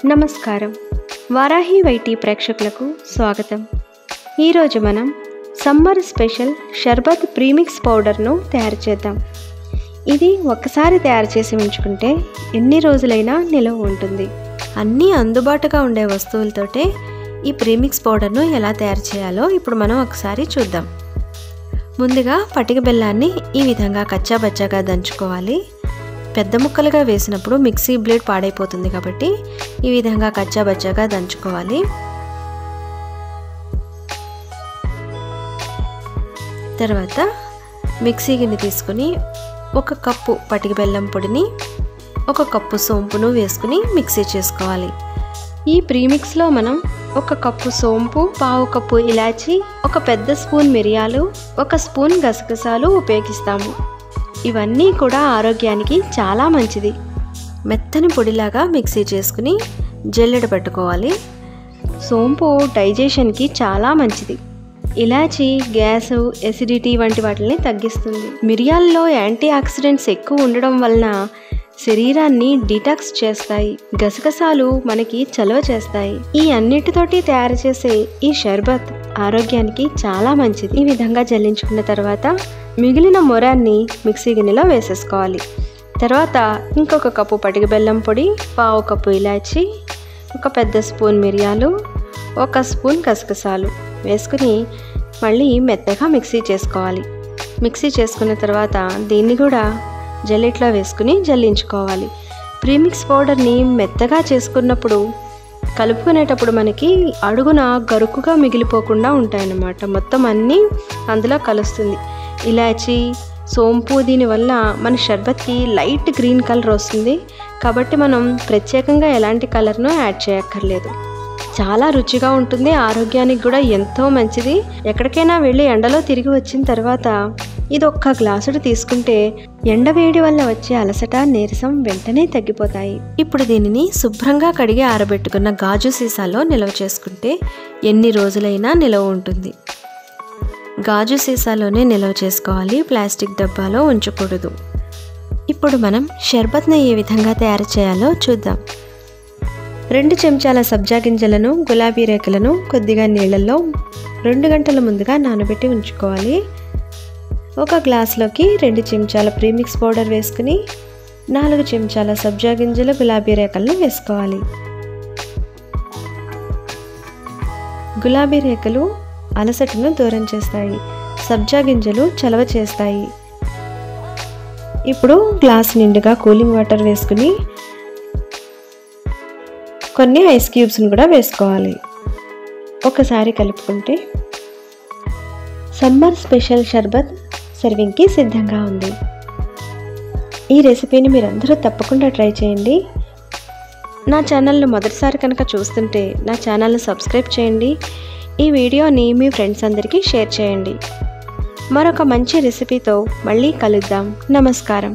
నమస్కారం. వారాహి వైటీ ప్రేక్షకులకు స్వాగతం. ఈరోజు మనం సమ్మర్ స్పెషల్ షర్బత్ ప్రీమిక్స్ పౌడర్ను తయారు చేద్దాం. ఇది ఒక్కసారి తయారు చేసి ఉంచుకుంటే ఎన్ని రోజులైనా నిలవ ఉంటుంది. అన్నీ అందుబాటుగా ఉండే వస్తువులతోటే ఈ ప్రీమిక్స్ పౌడర్ను ఎలా తయారు చేయాలో ఇప్పుడు మనం ఒకసారి చూద్దాం. ముందుగా పటిక బెల్లాన్ని ఈ విధంగా కచ్చాబచ్చాగా దంచుకోవాలి. పెద్ద ముక్కలుగా వేసినప్పుడు మిక్సీ బ్లేడ్ పాడైపోతుంది కాబట్టి ఈ విధంగా కచ్చాబచ్చాగా దంచుకోవాలి. తర్వాత మిక్సీ గిన్నె తీసుకుని 1 కప్పు పటిక బెల్లం పొడిని 1 కప్పు సోంపును వేసుకుని మిక్సీ చేసుకోవాలి. ఈ ప్రీమిక్స్లో మనం 1 కప్పు సోంపు, 1/2 కప్పు ఇలాచి, 1 పెద్ద స్పూన్ మిరియాలు, 1 స్పూన్ గసగసాలు ఉపయోగిస్తాము. ఇవన్నీ కూడా ఆరోగ్యానికి చాలా మంచిది. మెత్తని పొడిలాగా మిక్సీ చేసుకుని జల్లెడ పెట్టుకోవాలి. సోంపు డైజెషన్కి చాలా మంచిది. ఇలాచి గ్యాసు, ఎసిడిటీ వంటి వాటిని తగ్గిస్తుంది. మిరియాల్లో యాంటీ ఆక్సిడెంట్స్ ఎక్కువ ఉండడం వలన శరీరాన్ని డిటాక్స్ చేస్తాయి. గసగసాలు మనకి చలవ చేస్తాయి. ఈ అన్నిటితోటి తయారు చేసే ఈ షర్బత్ ఆరోగ్యానికి చాలా మంచిది. ఈ విధంగా జల్లించుకున్న తర్వాత మిగిలిన మొరాన్ని మిక్సీ గిన్నెలో వేసేసుకోవాలి. తర్వాత ఇంకొక కప్పు పటిక బెల్లం పొడి, 1/2 కప్పు ఇలాచి, 1 పెద్ద స్పూన్ మిరియాలు, 1 స్పూన్ గసగసాలు వేసుకుని మళ్ళీ మెత్తగా మిక్సీ చేసుకోవాలి. మిక్సీ చేసుకున్న తర్వాత దీన్ని కూడా జల్లెట్లో వేసుకుని జల్లించుకోవాలి. ప్రీమిక్స్ పౌడర్ని మెత్తగా చేసుకున్నప్పుడు కలుపుకునేటప్పుడు మనకి అడుగున గరుకుగా మిగిలిపోకుండా ఉంటాయన్నమాట. మొత్తం అన్నీ అందులో కలుస్తుంది. ఇలాచి, సోంపు దీనివల్ల మన షర్బత్కి లైట్ గ్రీన్ కలర్ వస్తుంది. కాబట్టి మనం ప్రత్యేకంగా ఎలాంటి కలర్ను యాడ్ చేయక్కర్లేదు. చాలా రుచిగా ఉంటుంది. ఆరోగ్యానికి కూడా ఎంతో మంచిది. ఎక్కడికైనా వెళ్ళి ఎండలో తిరిగి వచ్చిన తర్వాత ఇది 1 గ్లాసుడు తీసుకుంటే ఎండవేడి వల్ల వచ్చే అలసట, నీరసం వెంటనే తగ్గిపోతాయి. ఇప్పుడు దీనిని శుభ్రంగా కడిగి ఆరబెట్టుకున్న గాజు సీసాలో నిల్వ చేసుకుంటే ఎన్ని రోజులైనా నిల్వ ఉంటుంది. గాజు సీసాలోనే నిల్వ చేసుకోవాలి. ప్లాస్టిక్ డబ్బాలో ఉంచకూడదు. ఇప్పుడు మనం షర్బత్ని ఏ విధంగా తయారు చేయాలో చూద్దాం. 2 చెంచాల సబ్జా గింజలను, గులాబీ రేకులను కొద్దిగా నీళ్ళల్లో 2 గంటల ముందుగా నానబెట్టి ఉంచుకోవాలి. 1 గ్లాసులోకి 2 చెంచాల ప్రీమిక్స్ పౌడర్ వేసుకుని 4 చెంచాల సబ్జా గింజలు, గులాబీ రేకలను వేసుకోవాలి. గులాబీ రేకలు అలసటను దూరం చేస్తాయి. సబ్జా గింజలు చలవ చేస్తాయి. ఇప్పుడు గ్లాస్ నిండుగా కూలింగ్ వాటర్ వేసుకుని కొన్ని ఐస్ క్యూబ్స్ని కూడా వేసుకోవాలి. ఒకసారి కలుపుకుంటే సమ్మర్ స్పెషల్ షర్బత్ సర్వింగ్కి సిద్ధంగా ఉంది. ఈ రెసిపీని మీరందరూ తప్పకుండా ట్రై చేయండి. నా ఛానల్ను మొదటిసారి కనుక చూస్తుంటే నా ఛానల్ని సబ్స్క్రైబ్ చేయండి. ఈ వీడియోని మీ ఫ్రెండ్స్ అందరికీ షేర్ చేయండి. మరొక మంచి రెసిపీతో మళ్ళీ కలుద్దాం. నమస్కారం.